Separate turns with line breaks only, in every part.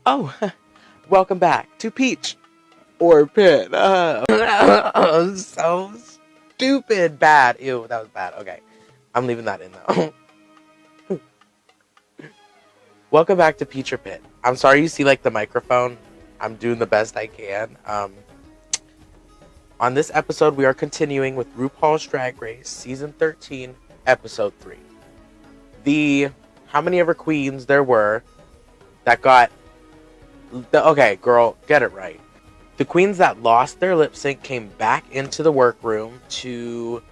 Oh, welcome back to Peach or Pit. So stupid bad. Ew, that was bad. Okay, I'm leaving that in though. Welcome back to Peach or Pit. I'm sorry you see like the microphone. I'm doing the best I can. On this episode, we are continuing with RuPaul's Drag Race Season 13, Episode 3. How many ever queens there were that got... Okay, girl, get it right. The queens that lost their lip sync came back into the workroom to...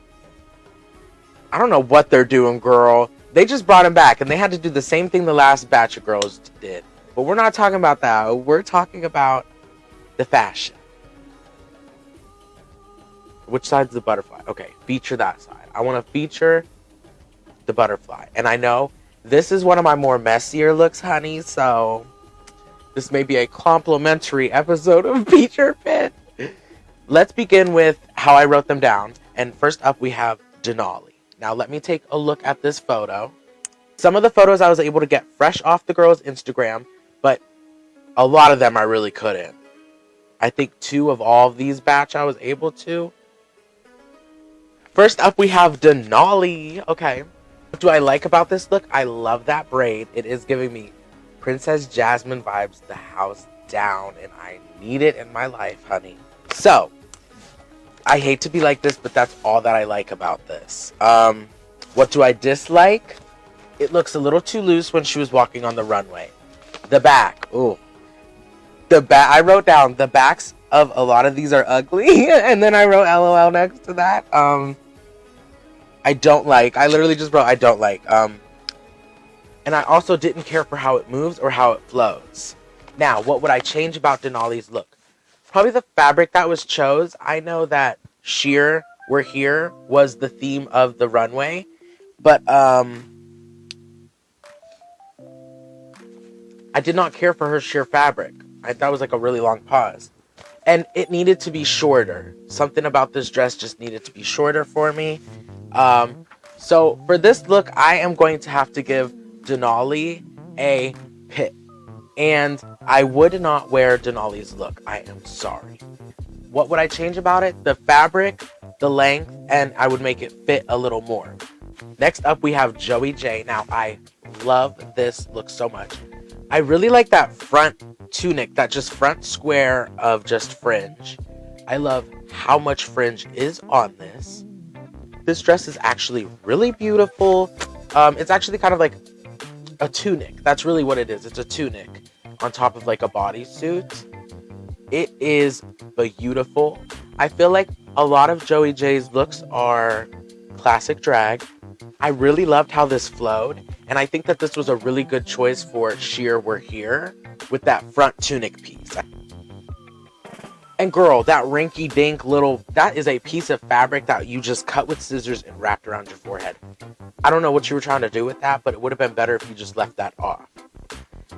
I don't know what they're doing, girl. They just brought them back, and they had to do the same thing the last batch of girls did. But we're not talking about that. We're talking about the fashion. Which side's the butterfly? Okay, feature that side. I want to feature the butterfly. And I know this is one of my more messier looks, honey, so this may be a complimentary episode of Feature Pit. Let's begin with how I wrote them down. And first up, we have Denali. Now, let me take a look at this photo. Some of the photos I was able to get fresh off the girls' Instagram, but a lot of them I really couldn't. I think 2 of all of these batch I was able to. First up, we have Denali. Okay. What do I like about this look? I love that braid. It is giving me Princess Jasmine vibes, the house down, and I need it in my life, honey. So, I hate to be like this, but that's all that I like about this. What do I dislike? It looks a little too loose when she was walking on the runway. The back. Ooh. The back. I wrote down the backs of a lot of these are ugly, and then I wrote LOL next to that. I don't like. I literally just wrote I don't like. And I also didn't care for how it moves or how it flows. Now, what would I change about Denali's look? Probably the fabric that was chose. I know that sheer, we're here, was the theme of the runway. But, I did not care for her sheer fabric. That was like a really long pause. And it needed to be shorter. Something about this dress just needed to be shorter for me. So for this look, I am going to have to give Denali a pit. And I would not wear Denali's look. I am sorry. What would I change about it? The fabric, the length, and I would make it fit a little more. Next up, we have Joey J. Now, I love this look so much. I really like that front tunic, that just front square of just fringe. I love how much fringe is on this. This dress is actually really beautiful. It's actually kind of like a tunic. That's really what it is. It's a tunic on top of like a bodysuit. It is beautiful. I feel like a lot of Joey J's looks are classic drag. I really loved how this flowed, and I think that this was a really good choice for sheer we're here with that front tunic piece. And girl, that rinky-dink little, that is a piece of fabric that you just cut with scissors and wrapped around your forehead. I don't know what you were trying to do with that, but it would have been better if you just left that off.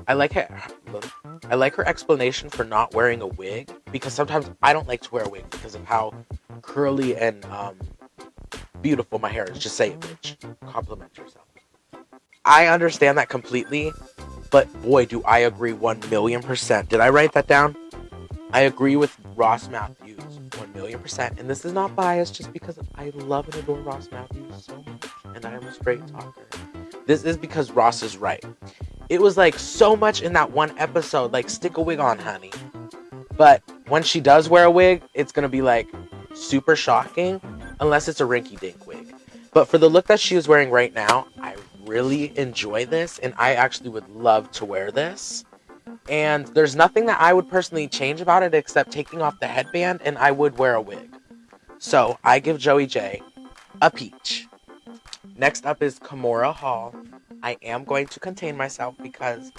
I like her explanation for not wearing a wig, because sometimes I don't like to wear a wig because of how curly and beautiful my hair is. Just say it, bitch. Compliment yourself. I understand that completely, but boy, do I agree 1,000,000%. Did I write that down? I agree with Ross Matthews 1,000,000%, and this is not biased just because I love and adore Ross Matthews so much, and I am a straight talker. This is because Ross is right. It was like so much in that one episode, like stick a wig on, honey. But when she does wear a wig, it's gonna be like super shocking, unless it's a rinky-dink wig. But for the look that she is wearing right now, I really enjoy this, and I actually would love to wear this. And there's nothing that I would personally change about it except taking off the headband, and I would wear a wig. So I give Joey J a peach. Next up is Kimora Hall. I am going to contain myself because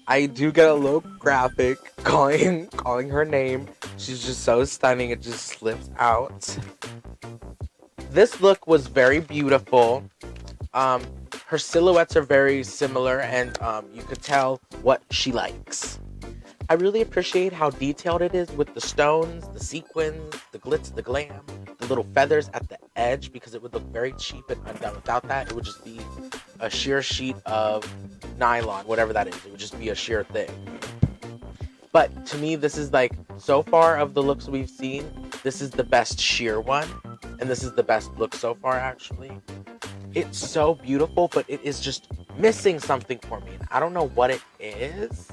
I do get a little graphic calling her name. She's just so stunning, it just slips out. This look was very beautiful. Her silhouettes are very similar, and you could tell what she likes. I really appreciate how detailed it is with the stones, the sequins, the glitz, the glam, the little feathers at the edge, because it would look very cheap and undone without that. It would just be a sheer sheet of nylon, whatever that is. It would just be a sheer thing. But to me, this is like, so far of the looks we've seen, this is the best sheer one. And this is the best look so far, actually. It's so beautiful, but it is just missing something for me. I don't know what it is.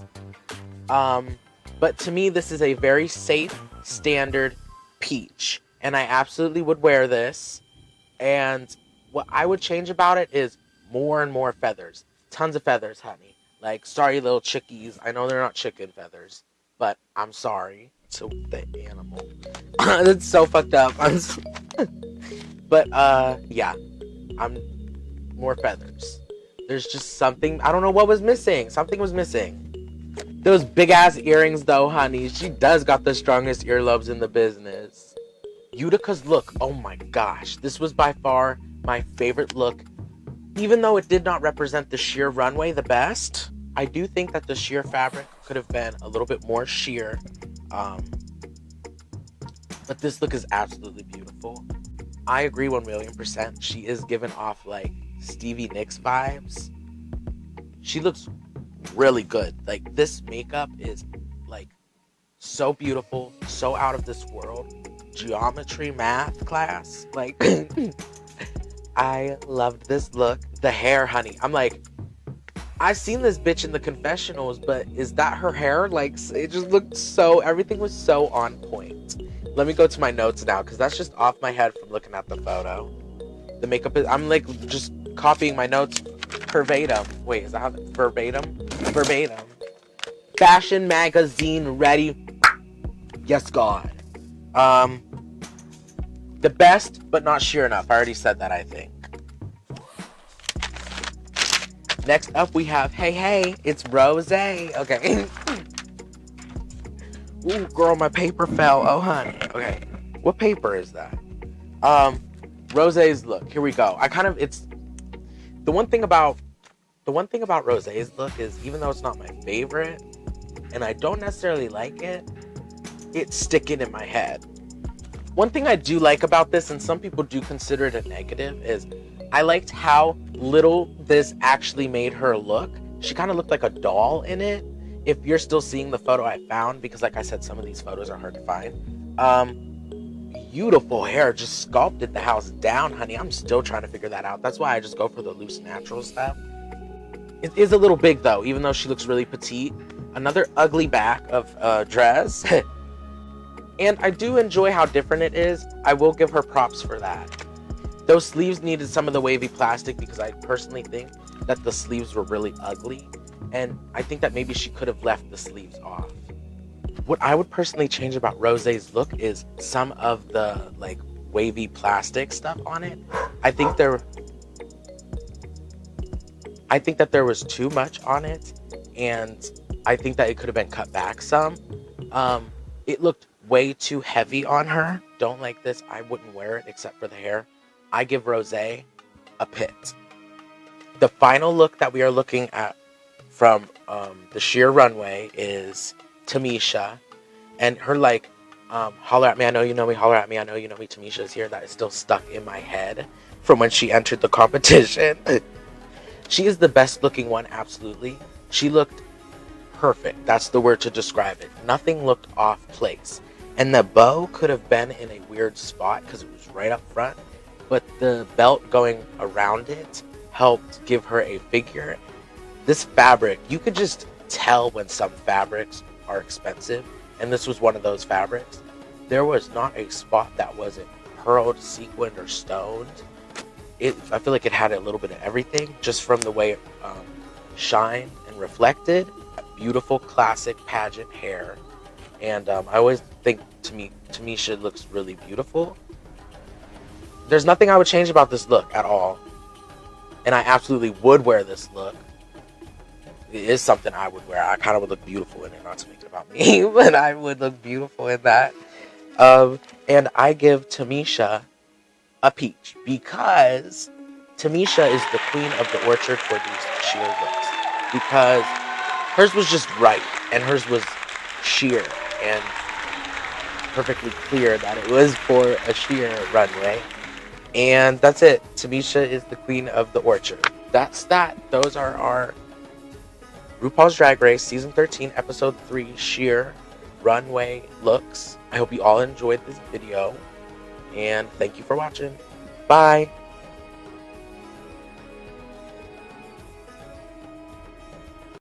But to me, this is a very safe, standard peach. And I absolutely would wear this. And what I would change about it is more and more feathers. Tons of feathers, honey. Like, sorry, little chickies. I know they're not chicken feathers, but I'm sorry to the animal. That's so fucked up. But, yeah. I'm more feathers. There's just something. I don't know what was missing. Something was missing. Those big ass earrings, though, honey. She does got the strongest earlobes in the business. Utica's look, oh my gosh, this was by far my favorite look. Even though it did not represent the sheer runway the best, I do think that the sheer fabric could have been a little bit more sheer. But this look is absolutely beautiful. I agree 1,000,000%. She is giving off like Stevie Nicks vibes. She looks really good. Like, this makeup is like so beautiful, so out of this world. Geometry math class, like I loved this look. The hair, honey, I'm like, I've seen this bitch in the confessionals, but is that her hair? Like, it just looked so, everything was so on point. Let me go to my notes now, because that's just off my head from looking at the photo. The makeup is, I'm like just copying my notes verbatim. Wait, is that how, verbatim? Fashion magazine ready. Yes, God. The best, but not sheer enough. I already said that, I think. Next up, we have, hey, it's Rose. Okay. Ooh, girl, my paper fell. Oh, honey. Okay. What paper is that? Rose's look. Here we go. It's the one thing about Rose's look is, even though it's not my favorite, and I don't necessarily like it, it's sticking in my head. One thing I do like about this, and some people do consider it a negative, is I liked how little this actually made her look. She kind of looked like a doll in it. If you're still seeing the photo I found, because like I said, some of these photos are hard to find. Beautiful hair, just sculpted the house down, honey. I'm still trying to figure that out. That's why I just go for the loose natural stuff. It is a little big though, even though she looks really petite. Another ugly back of dress. And I do enjoy how different it is. I will give her props for that. Those sleeves needed some of the wavy plastic, because I personally think that the sleeves were really ugly. And I think that maybe she could have left the sleeves off. What I would personally change about Rose's look is some of the like wavy plastic stuff on it. I think that there was too much on it, and I think that it could have been cut back some. It looked way too heavy on her. Don't like this. I wouldn't wear it except for the hair. I give Rose a pit. The final look that we are looking at from the sheer runway is Tamisha, and her like holler at me, I know you know me, holler at me, I know you know me, Tamisha is here. That is still stuck in my head from when she entered the competition. She is the best looking one, absolutely. She looked perfect. That's the word to describe it. Nothing looked off place. And the bow could have been in a weird spot because it was right up front, but the belt going around it helped give her a figure. This fabric, you could just tell when some fabrics are expensive, and this was one of those fabrics. There was not a spot that wasn't pearled, sequined, or stoned. I feel like it had a little bit of everything, just from the way it shined and reflected. Beautiful, classic pageant hair. And I always think, to me, Tamisha looks really beautiful. There's nothing I would change about this look at all. And I absolutely would wear this look. It is something I would wear. I kind of would look beautiful in it, not to make it about me, but I would look beautiful in that. And I give Tamisha a peach, because Tamisha is the queen of the orchard for these sheer looks. Because hers was just right, and hers was sheer and perfectly clear that it was for a sheer runway. And that's it. Tamisha is the queen of the orchard. That's that. Those are our RuPaul's Drag Race Season 13, Episode 3, Sheer Runway Looks. I hope you all enjoyed this video, and thank you for watching. Bye!